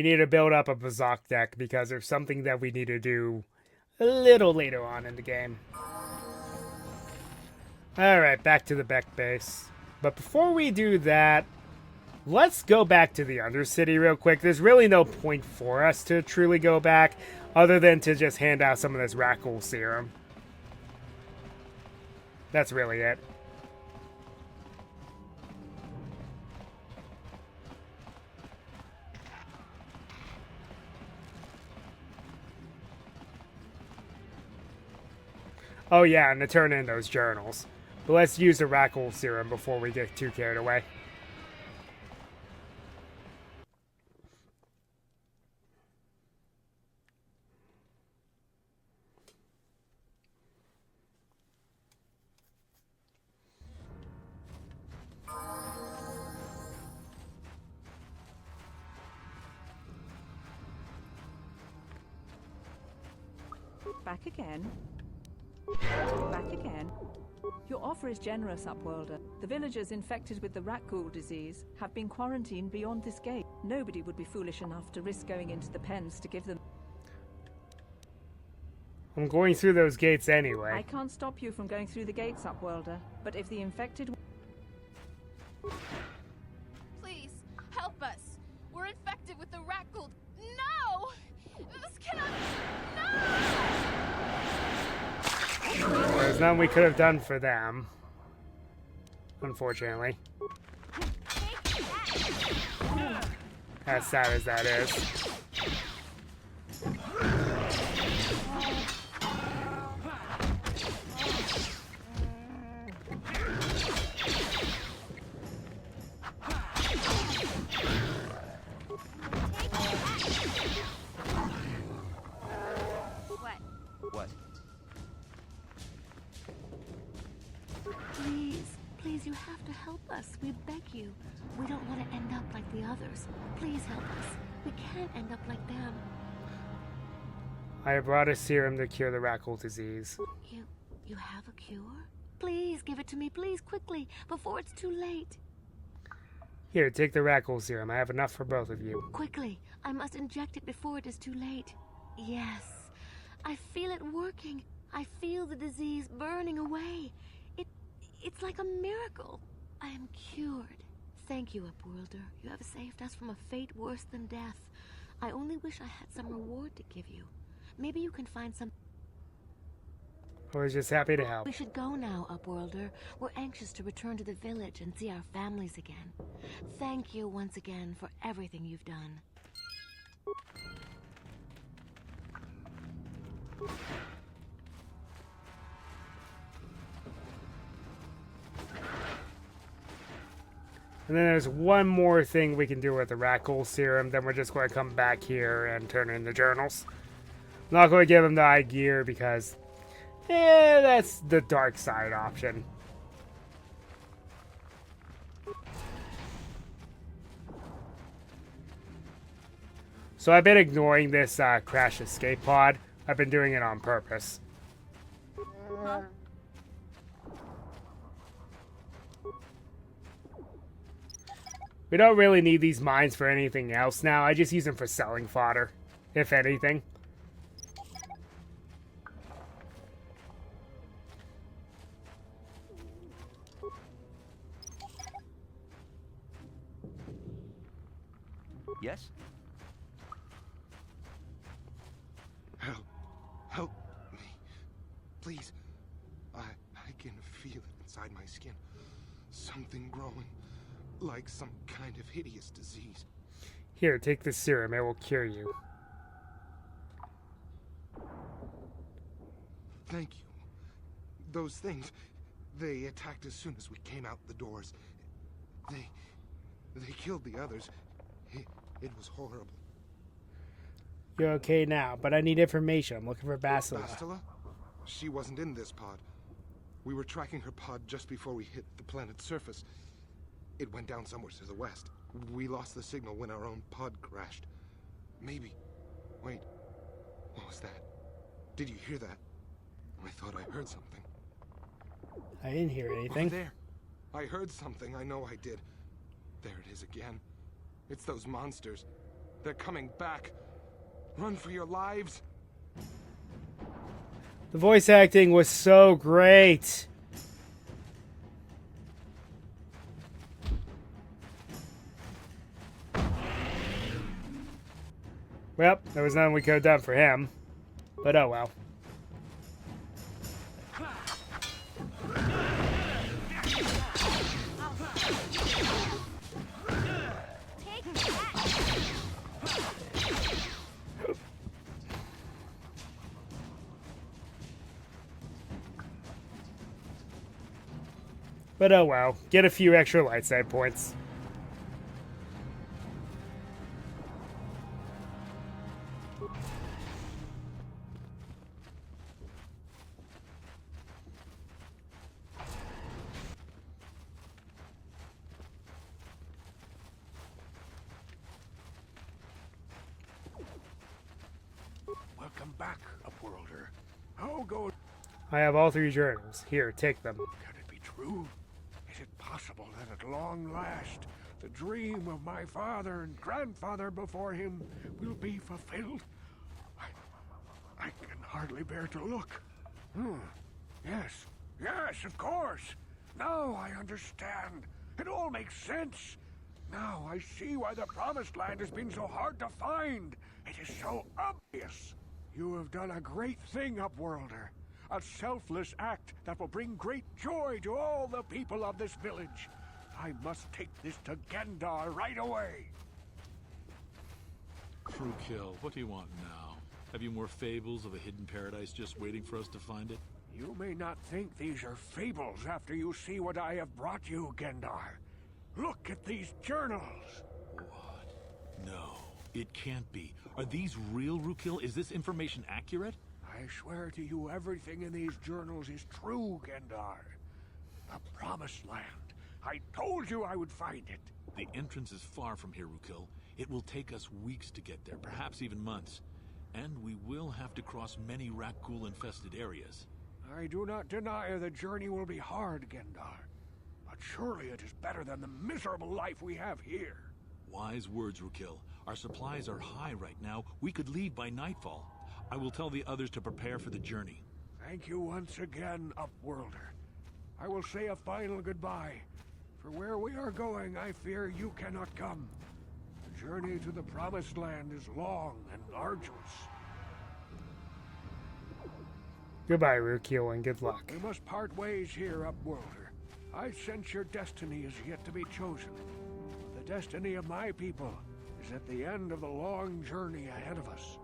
we need to build up a Bazak deck because there's something that we need to do a little later on in the game. Alright, back to the Beck base. But before we do that, let's go back to the Undercity real quick. There's really no point for us to truly go back, other than to just hand out some of this Rackle Serum. That's really it. Oh yeah, and to turn in those journals. But let's use the Rackle Serum before we get too carried away. Back again. Back again. Your offer is generous, Upworlder. The villagers infected with the rat ghoul disease have been quarantined beyond this gate. Nobody would be foolish enough to risk going into the pens to give them... I'm going through those gates anyway. I can't stop you from going through the gates, Upworlder, but if the infected... Please, help us. We're infected with the rat ghoul. No! This cannot... No! There's nothing we could have done for them, unfortunately. As sad as that is. Please, you have to help us. We beg you. We don't want to end up like the others. Please help us. We can't end up like them. I have brought a serum to cure the Rackle disease. You have a cure? Please give it to me, please, quickly, before it's too late. Here, take the Rackle serum. I have enough for both of you. Quickly, I must inject it before it is too late. Yes, I feel it working. I feel the disease burning away. It's like a miracle. I am cured. Thank you, Upworlder. You have saved us from a fate worse than death. I only wish I had some reward to give you. Maybe you can find some... I was just happy to help. We should go now, Upworlder. We're anxious to return to the village and see our families again. Thank you once again for everything you've done. And then there's one more thing we can do with the Rackle serum. Then we're just going to come back here and turn in the journals. I'm not going to give him the eye gear because, that's the dark side option. So I've been ignoring this crash escape pod. I've been doing it on purpose. Huh? We don't really need these mines for anything else now. I just use them for selling fodder, if anything. Yes? Help me. Please. I can feel it inside my skin. Something growing. Like some kind of hideous disease. Here, take this serum. It will cure you. Thank you. Those things, they attacked as soon as we came out the doors. They killed the others. It was horrible. You're okay now, but I need information. I'm looking for Bastila. Bastila? She wasn't in this pod. We were tracking her pod just before we hit the planet's surface. It went down somewhere to the west. We lost the signal when our own pod crashed. Maybe. Wait. What was that? Did you hear that? I thought I heard something. I didn't hear anything. Over there. I heard something. I know I did. There it is again. It's those monsters. They're coming back. Run for your lives. The voice acting was so great. Well, there was nothing we could have done for him. But oh well. But oh well, get a few extra light side points. Welcome back, Upworlder. How goes? I have all 3 journals. Here, take them. Can it be true? Is it possible that at long last the dream of my father and grandfather before him will be fulfilled? I can hardly bear to look. Yes, yes, of course. Now I understand. It all makes sense. Now I see why the Promised Land has been so hard to find. It is so obvious. You have done a great thing, Upworlder. A selfless act that will bring great joy to all the people of this village. I must take this to Gendar right away. Crew kill. What do you want now? Have you more fables of a hidden paradise just waiting for us to find it? You may not think these are fables after you see what I have brought you, Gendar. Look at these journals. What? No, it can't be. Are these real, Rukil? Is this information accurate? I swear to you, everything in these journals is true, Gendar. The Promised Land. I told you I would find it. The entrance is far from here, Rukil. It will take us weeks to get there, perhaps even months. And we will have to cross many Rakghoul-infested areas. I do not deny the journey will be hard, Gendar. But surely it is better than the miserable life we have here. Wise words, Rukil. Our supplies are high right now. We could leave by nightfall. I will tell the others to prepare for the journey. Thank you once again, Upworlder. I will say a final goodbye. For where we are going, I fear you cannot come. The journey to the Promised Land is long and arduous. Goodbye, Rukil, and good luck. We must part ways here, Upworlder. I sense your destiny is yet to be chosen. The destiny of my people is at the end of the long journey ahead of us.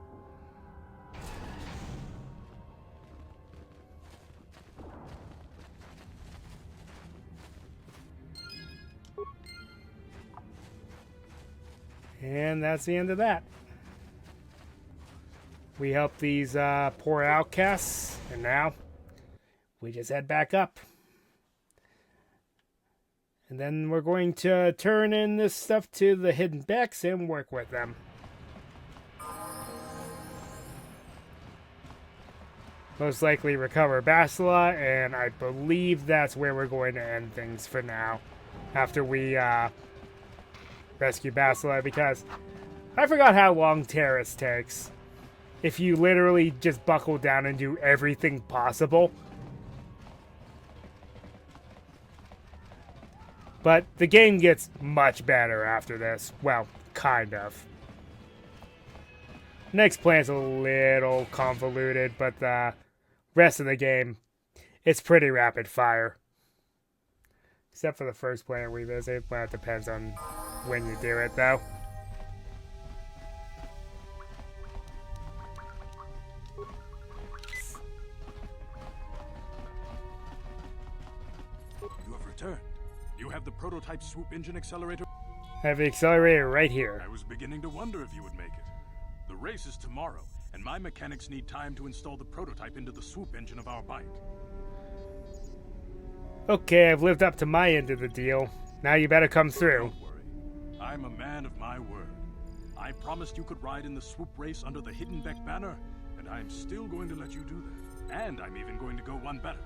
And that's the end of that. We help these poor outcasts, and now we just head back up. And then we're going to turn in this stuff to the Hidden Becks and work with them. Most likely recover Basila, and I believe that's where we're going to end things for now. After we rescue Basila, because I forgot how long Taris takes. If you literally just buckle down and do everything possible. But the game gets much better after this. Well, kind of. Next plan's a little convoluted, but the rest of the game, it's pretty rapid fire. Except for the first planet we visit, but it depends on when you do it, though. You have returned. You have the prototype swoop engine accelerator? I have the accelerator right here. I was beginning to wonder if you would make it. The race is tomorrow, and my mechanics need time to install the prototype into the swoop engine of our bike. Okay, I've lived up to my end of the deal. Now you better come through. Don't worry. I'm a man of my word. I promised you could ride in the swoop race under the Hidden Beck banner, and I'm still going to let you do that. And I'm even going to go one better.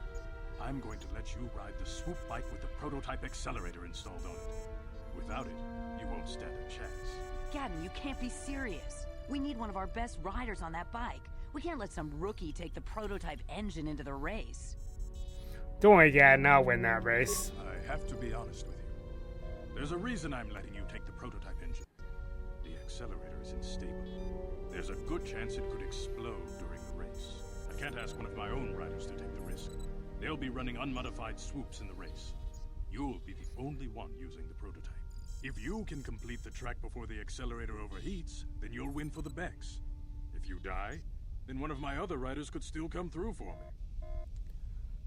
I'm going to let you ride the swoop bike with the prototype accelerator installed on it. Without it, you won't stand a chance. Gadden, you can't be serious. We need one of our best riders on that bike. We can't let some rookie take the prototype engine into the race. Don't worry, Gadden, I'll win that race. I have to be honest with you. There's a reason I'm letting you take the prototype engine. The accelerator is unstable. There's a good chance it could explode during the race. I can't ask one of my own riders to take the risk. They'll be running unmodified swoops in the race. You'll be the only one using the prototype. If you can complete the track before the accelerator overheats, then you'll win for the Bex. If you die, then one of my other riders could still come through for me.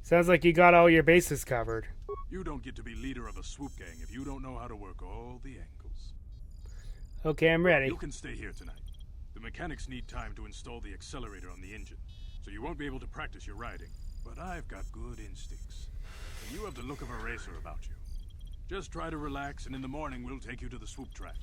Sounds like you got all your bases covered. You don't get to be leader of a swoop gang if you don't know how to work all the angles. Okay, I'm ready. You can stay here tonight. The mechanics need time to install the accelerator on the engine, so you won't be able to practice your riding. But I've got good instincts. And you have the look of a racer about you. Just try to relax, and in the morning we'll take you to the swoop track.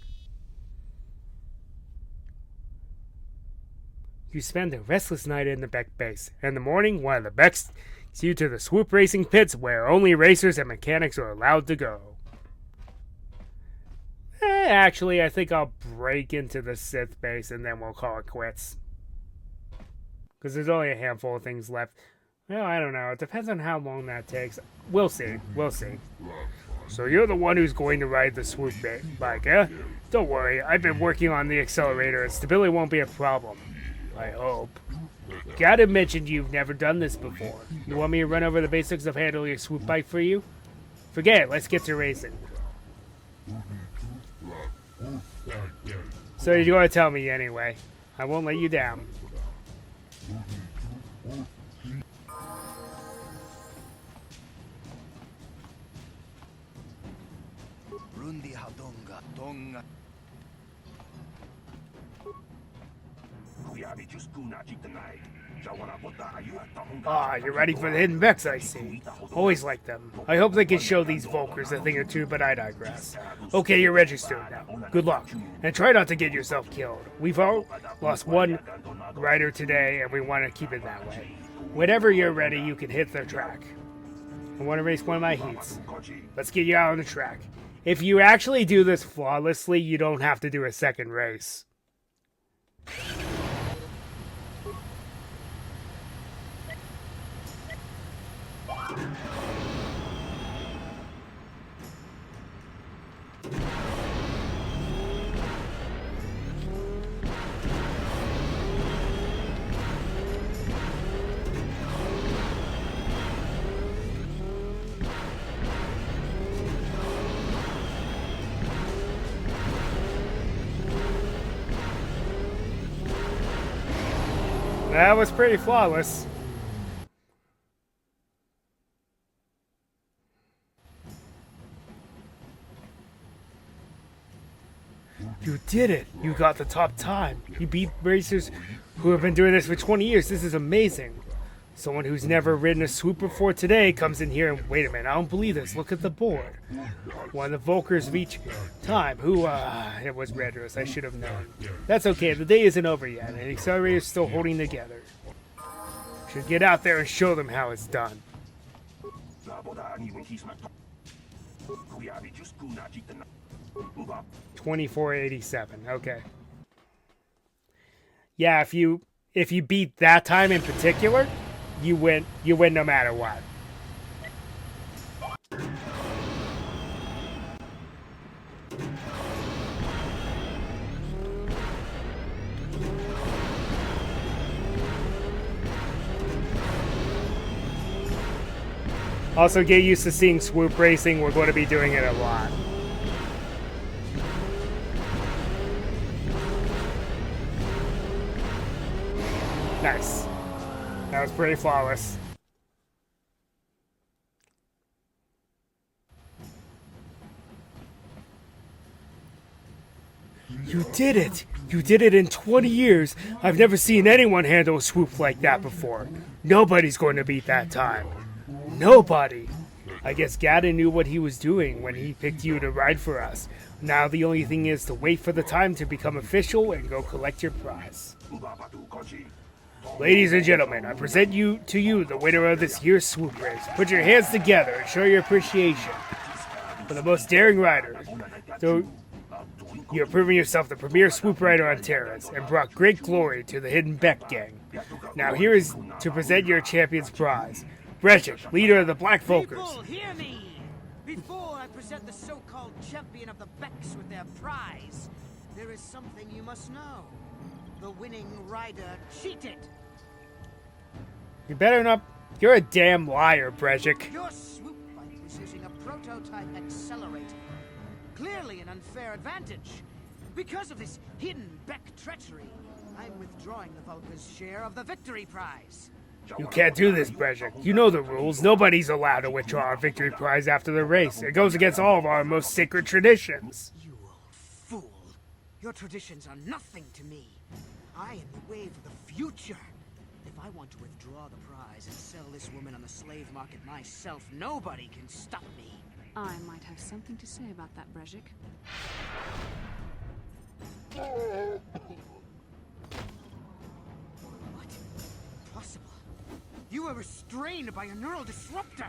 You spend a restless night in the Beck base. In the morning, one of the Becks takes you to the swoop racing pits where only racers and mechanics are allowed to go. Actually, I think I'll break into the Sith base and then we'll call it quits. Because there's only a handful of things left. Well, I don't know. It depends on how long that takes. We'll see. We'll see. So you're the one who's going to ride the swoop bike, eh? Don't worry. I've been working on the accelerator and stability won't be a problem. I hope. Gotta mention you've never done this before. You want me to run over the basics of handling a swoop bike for you? Forget it. Let's get to racing. So you're going to tell me anyway. I won't let you down. Ah, you're ready for the hidden Vex, I see. Always like them. I hope they can show these Volkers a thing or two, but I digress. Okay, you're registered now. Good luck. And try not to get yourself killed. We've all lost one rider today, and we want to keep it that way. Whenever you're ready, you can hit the track. I want to race one of my heats. Let's get you out on the track. If you actually do this flawlessly, you don't have to do a second race. That was pretty flawless. You did it! You got the top time. You beat racers who have been doing this for 20 years. This is amazing. Someone who's never ridden a swoop before today comes in here and wait a minute, I don't believe this. Look at the board. One of the Volkers of each time. It was Red Rose. I should have known. That's okay. The day isn't over yet, and the accelerator's still holding together. Should get out there and show them how it's done. 2487. Okay. Yeah, if you beat that time in particular, you win no matter what. Also, get used to seeing swoop racing. We're going to be doing it a lot. Nice. That was pretty flawless. You did it! You did it in 20 years! I've never seen anyone handle a swoop like that before. Nobody's going to beat that time. Nobody! I guess Gadden knew what he was doing when he picked you to ride for us. Now the only thing is to wait for the time to become official and go collect your prize. Ladies and gentlemen, I present to you the winner of this year's swoop race. Put your hands together and show your appreciation for the most daring rider. You have proven yourself the premier swoop rider on Taris and brought great glory to the Hidden Beck gang. Now here is to present your champion's prize. Breshik, leader of the Black Folkers. People, hear me! Before I present the so-called champion of the Becks with their prize, there is something you must know. The winning rider cheated. You better not. You're a damn liar, Breshik. Your swoop bike was using a prototype accelerator. Clearly an unfair advantage. Because of this hidden Beck treachery, I'm withdrawing the Vulca's share of the victory prize. You can't do this, Breshik. You know the rules. Nobody's allowed to withdraw a victory prize after the race. It goes against all of our most sacred traditions. You old fool. Your traditions are nothing to me. I am the wave of the future. If I want to withdraw the prize and sell this woman on the slave market myself, nobody can stop me. I might have something to say about that, Breshik. What? Impossible. You were restrained by a neural disruptor.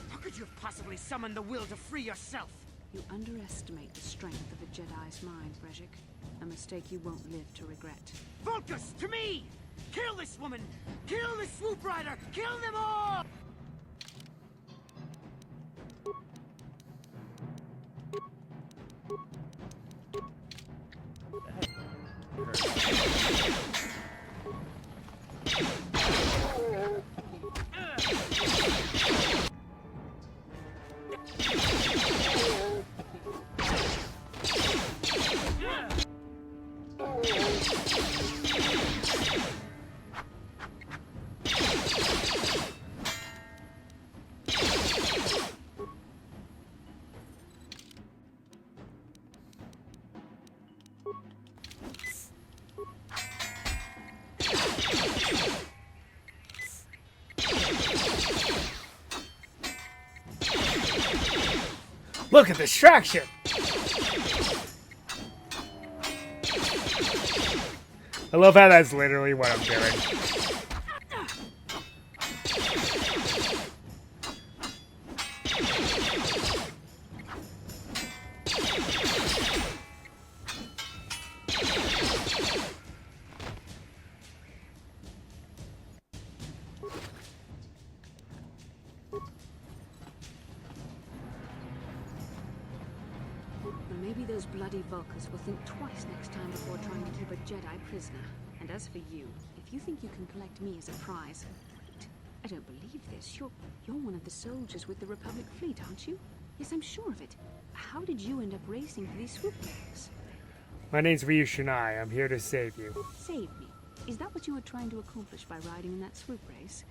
How could you have possibly summoned the will to free yourself? You underestimate the strength of a Jedi's mind, Breshik. A mistake you won't live to regret. Vulcus, to me! Kill this woman! Kill the swoop rider! Kill them all! Look at the distraction! I love how that's literally what I'm doing. Maybe those bloody Vulcans will think twice next time before trying to keep a Jedi prisoner. And as for you, if you think you can collect me as a prize... Wait, I don't believe this. You're one of the soldiers with the Republic fleet, aren't you? Yes, I'm sure of it. How did you end up racing for these swoop bikes? My name's Ryu Shinai. I'm here to save you. Save me? Is that what you were trying to accomplish by riding in that swoop race?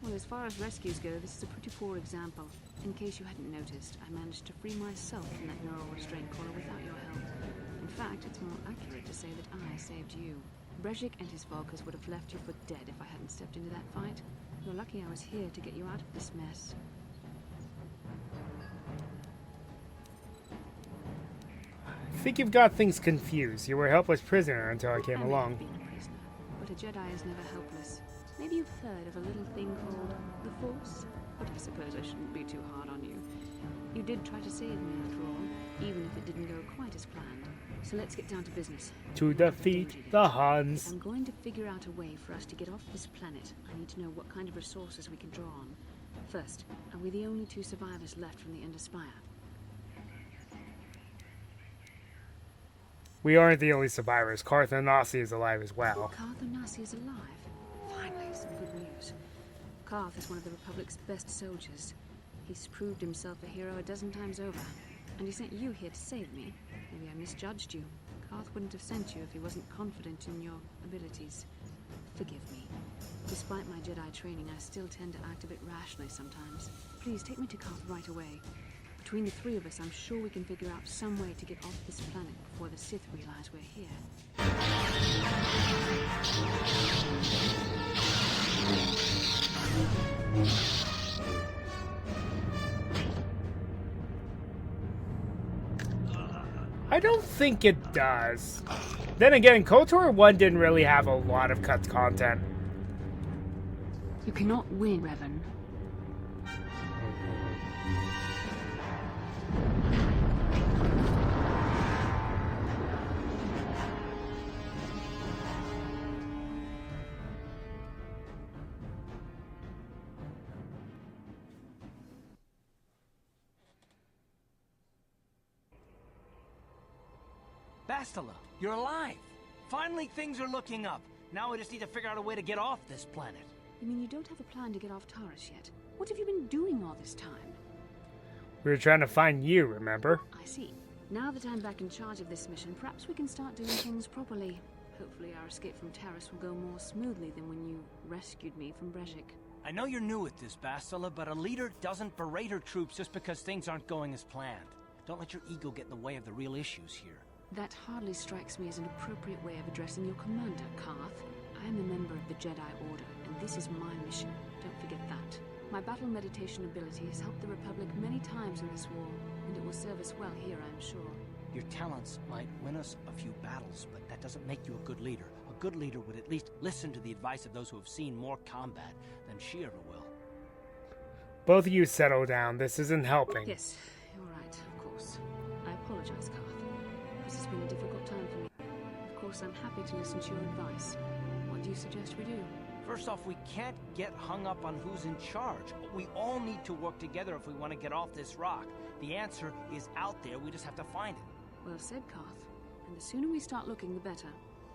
Well, as far as rescues go, this is a pretty poor example. In case you hadn't noticed, I managed to free myself from that neural restraint collar without your help. In fact, it's more accurate to say that I saved you. Breshik and his Vulcans would have left you for dead if I hadn't stepped into that fight. You're lucky I was here to get you out of this mess. I think you've got things confused. You were a helpless prisoner until I came along. I may have been a prisoner, but a Jedi is never helpless. Maybe you've heard of a little thing called the Force? But I suppose I shouldn't be too hard on you. You did try to save me after all, even if it didn't go quite as planned. So let's get down to business. To defeat the Huns. I'm going to figure out a way for us to get off this planet. I need to know what kind of resources we can draw on. First, are we the only two survivors left from the Ender Spire? We aren't the only survivors. Cartha Nasi is alive as well. Cartha Nasi is alive. Finally, some good news. Carth is one of the Republic's best soldiers. He's proved himself a hero a dozen times over. And he sent you here to save me. Maybe I misjudged you. Carth wouldn't have sent you if he wasn't confident in your abilities. Forgive me. Despite my Jedi training, I still tend to act a bit rashly sometimes. Please take me to Carth right away. Between the three of us, I'm sure we can figure out some way to get off this planet before the Sith realize we're here. I don't think it does. Then again, KOTOR 1 didn't really have a lot of cut content. You cannot win, Revan. Bastila, you're alive! Finally, things are looking up. Now we just need to figure out a way to get off this planet. You mean you don't have a plan to get off Taris yet? What have you been doing all this time? We were trying to find you, remember? I see. Now that I'm back in charge of this mission, perhaps we can start doing things properly. Hopefully our escape from Taris will go more smoothly than when you rescued me from Brejik. I know you're new at this, Bastila, but a leader doesn't berate her troops just because things aren't going as planned. Don't let your ego get in the way of the real issues here. That hardly strikes me as an appropriate way of addressing your commander, Karth. I am a member of the Jedi Order, and this is my mission. Don't forget that. My battle meditation ability has helped the Republic many times in this war, and it will serve us well here, I'm sure. Your talents might win us a few battles, but that doesn't make you a good leader. A good leader would at least listen to the advice of those who have seen more combat than she ever will. Both of you settle down. This isn't helping. Yes, you're right, of course. I apologize, Karth. This has been a difficult time for me. Of course, I'm happy to listen to your advice. What do you suggest we do? First off, we can't get hung up on who's in charge. We all need to work together if we want to get off this rock. The answer is out there, we just have to find it. Well said, Karth. And the sooner we start looking, the better.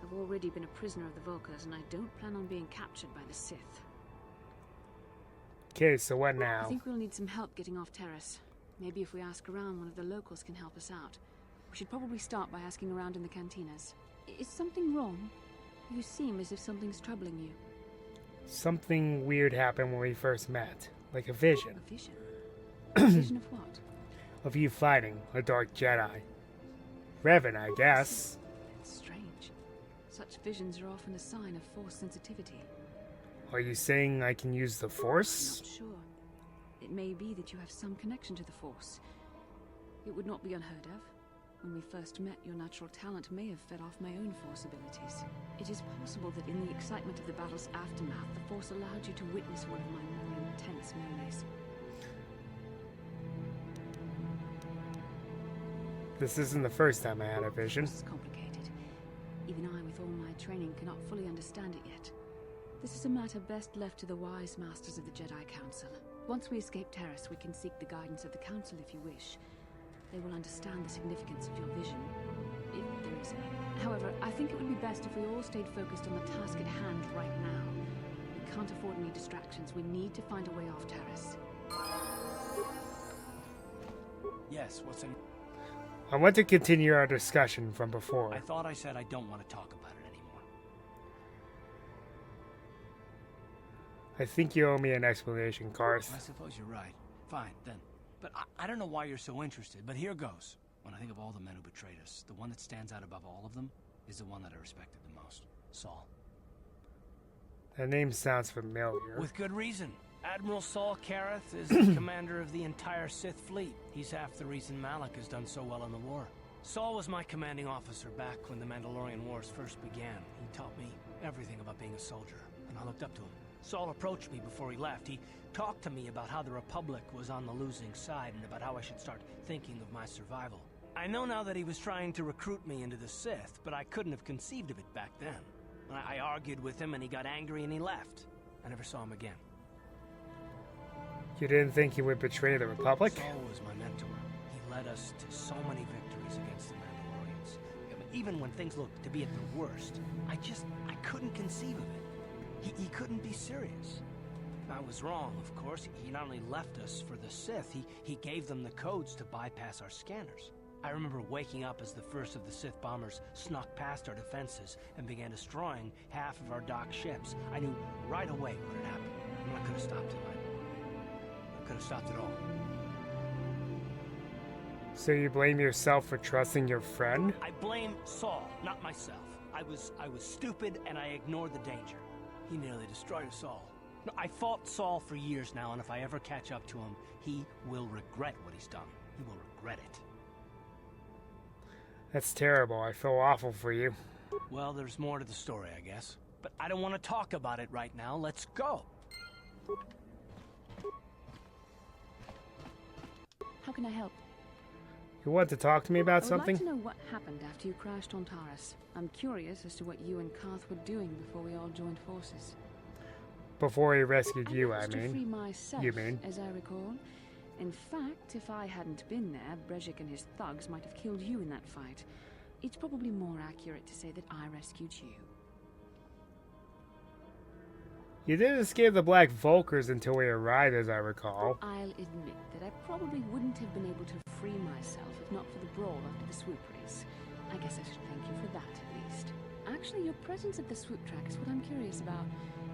I've already been a prisoner of the Volkers, and I don't plan on being captured by the Sith. Okay, so what I now? think we'll need some help getting off Taris. Maybe if we ask around, one of the locals can help us out. We should probably start by asking around in the cantinas. Is something wrong? You seem as if something's troubling you. Something weird happened when we first met. Like a vision. A vision? A vision of what? Of you fighting a dark Jedi. Revan, I guess. It's strange. Such visions are often a sign of Force sensitivity. Are you saying I can use the I'm Force? not sure. It may be that you have some connection to the Force. It would not be unheard of. When we first met, your natural talent may have fed off my own Force abilities. It is possible that in the excitement of the battle's aftermath, the Force allowed you to witness one of my more intense memories. This isn't the first time I had a vision. This is complicated. Even I, with all my training, cannot fully understand it yet. This is a matter best left to the wise masters of the Jedi Council. Once we escape Taris, we can seek the guidance of the Council if you wish. They will understand the significance of your vision, if there is any. However, I think it would be best if we all stayed focused on the task at hand right now. We can't afford any distractions. We need to find a way off Taris. Yes, what's in... I want to continue our discussion from before. I thought I said I don't want to talk about it anymore. I think you owe me an explanation, Karth. I suppose you're right. Fine, then. But I don't know why you're so interested, but here goes. When I think of all the men who betrayed us, the one that stands out above all of them is the one that I respected the most. Saul. That name sounds familiar. With good reason. Admiral Saul Kareth is the commander of the entire Sith fleet. He's half the reason Malak has done so well in the war. Saul was my commanding officer back when the Mandalorian Wars first began. He taught me everything about being a soldier, and I looked up to him. Saul approached me before he left. He talked to me about how the Republic was on the losing side and about how I should start thinking of my survival. I know now that he was trying to recruit me into the Sith, but I couldn't have conceived of it back then. I argued with him and he got angry and he left. I never saw him again. You didn't think he would betray the Republic? Saul was my mentor. He led us to so many victories against the Mandalorians. Even when things looked to be at their worst, I couldn't conceive of it. He couldn't be serious. I was wrong, of course. He not only left us for the Sith, he gave them the codes to bypass our scanners. I remember waking up as the first of the Sith bombers snuck past our defenses and began destroying half of our docked ships. I knew right away what had happened, and I could have stopped it. I could have stopped it all. So you blame yourself for trusting your friend? I blame Saul, not myself. I was stupid and I ignored the danger. He nearly destroyed us all. No, I fought Saul for years now, and if I ever catch up to him, he will regret what he's done. He will regret it. That's terrible. I feel awful for you. Well, there's more to the story, I guess. But I don't want to talk about it right now. Let's go. How can I help? You want to talk to me about something? I would like to know what happened after you crashed on Taris. I'm curious as to what you and Karth were doing before we all joined forces. Before he rescued you, I managed to free mean. myself, You mean? as I recall. In fact, if I hadn't been there, Brejik and his thugs might have killed you in that fight. it's probably more accurate to say that I rescued you. You did escape the Black Vulkars until we arrived, as I recall. I'll admit that I probably wouldn't have been able to free myself if not for the brawl after the swoop race. I guess I should thank you for that, at least. Actually, your presence at the swoop track is what I'm curious about.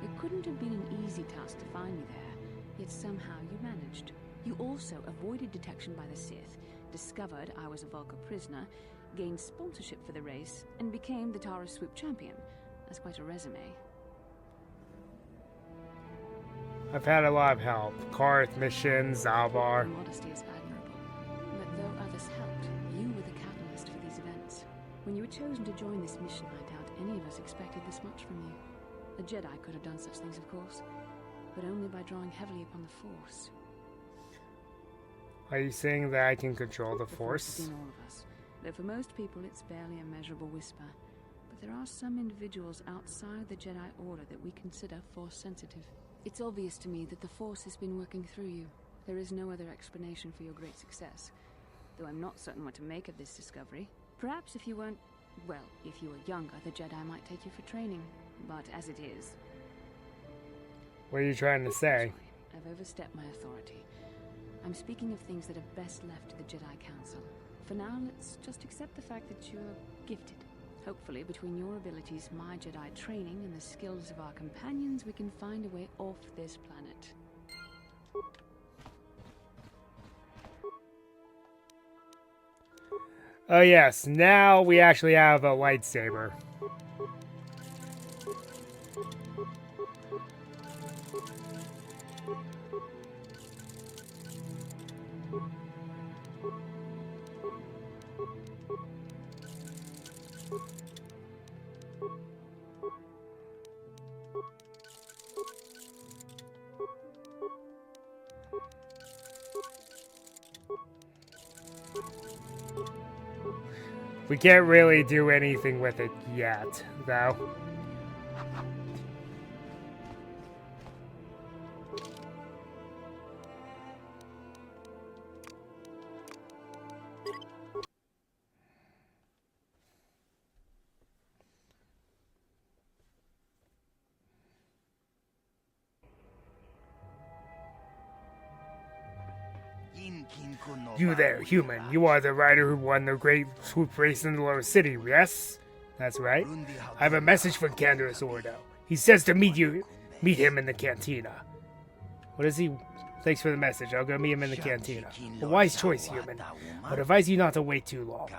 It couldn't have been an easy task to find me there, yet somehow you managed. You also avoided detection by the Sith, discovered I was a Vulkar prisoner, gained sponsorship for the race, and became the Taris swoop champion. That's quite a resume. I've had a lot of help. Karth, missions, Zalbar. Your modesty is admirable. But though others helped, you were the catalyst for these events. When you were chosen to join this mission, I doubt any of us expected this much from you. A Jedi could have done such things, of course, but only by drawing heavily upon the Force. Are you saying that I can control the Force? Is in all of us. Though for most people, it's barely a measurable whisper. But there are some individuals outside the Jedi Order that we consider Force-sensitive. It's obvious to me that the Force has been working through you. There is no other explanation for your great success. Though I'm not certain what to make of this discovery. Perhaps if you weren't... well, if you were younger, the Jedi might take you for training. But as it is... What are you trying to say? I've overstepped my authority. I'm speaking of things that are best left to the Jedi Council. For now, let's just accept the fact that you're gifted. Hopefully, between your abilities, my Jedi training, and the skills of our companions, we can find a way off this planet. Oh yes, now we actually have a lightsaber. We can't really do anything with it yet, though. You there, human. You are the rider who won the great swoop race in the lower city, yes? That's right. I have a message from Canderous Ordo. He says to meet him in the cantina. What is he? Thanks for the message. I'll go meet him in the cantina. A wise choice, human. I'd advise you not to wait too long.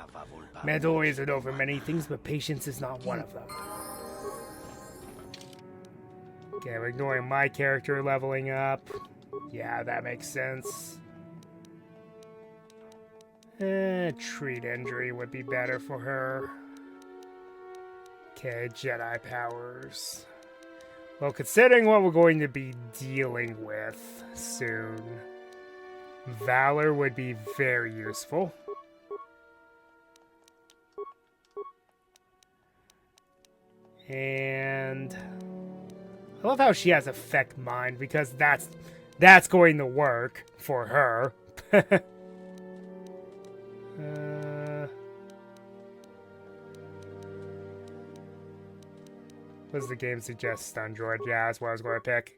Mandalorians are known for many things, but patience is not one of them. Okay, I'm ignoring my character leveling up. Yeah, that makes sense. Treat injury would be better for her. Okay, Jedi powers. Well, considering what we're going to be dealing with soon, Valor would be very useful. And I love how she has Affect Mind, because that's going to work for her. What does the game suggest? Stun Droid? Yeah, that's what I was going to pick.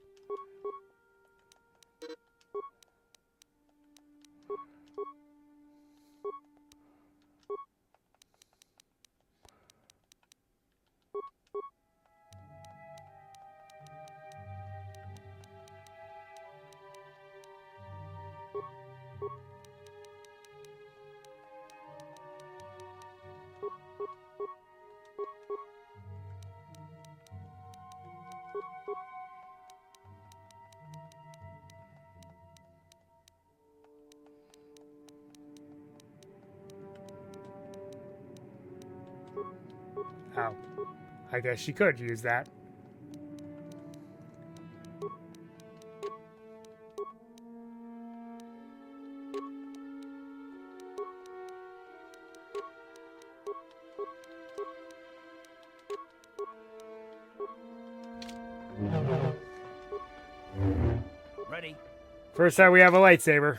Oh, I guess she could use that. Ready. First time we have a lightsaber.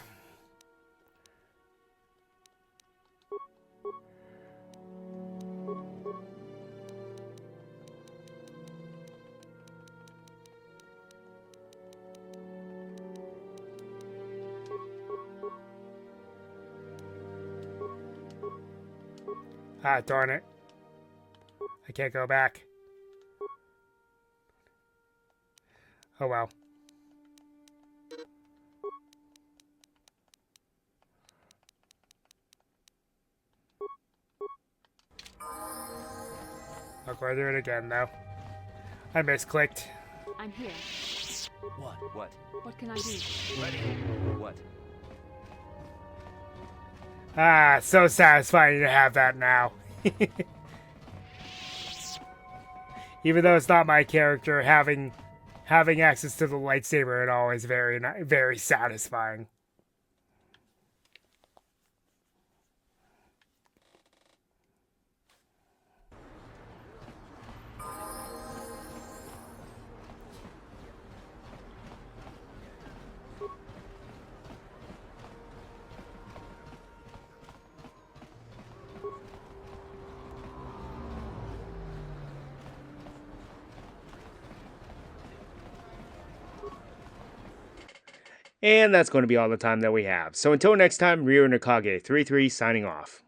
Ah, darn it. I can't go back. Oh well. I'll go through it again, though. I misclicked. I'm here. What? What? What can I do? Ready. What? Ah, so satisfying to have that now. Even though it's not my character, having access to the lightsaber is always very satisfying. And that's going to be all the time that we have. So until next time, Ryo Nakage 33 signing off.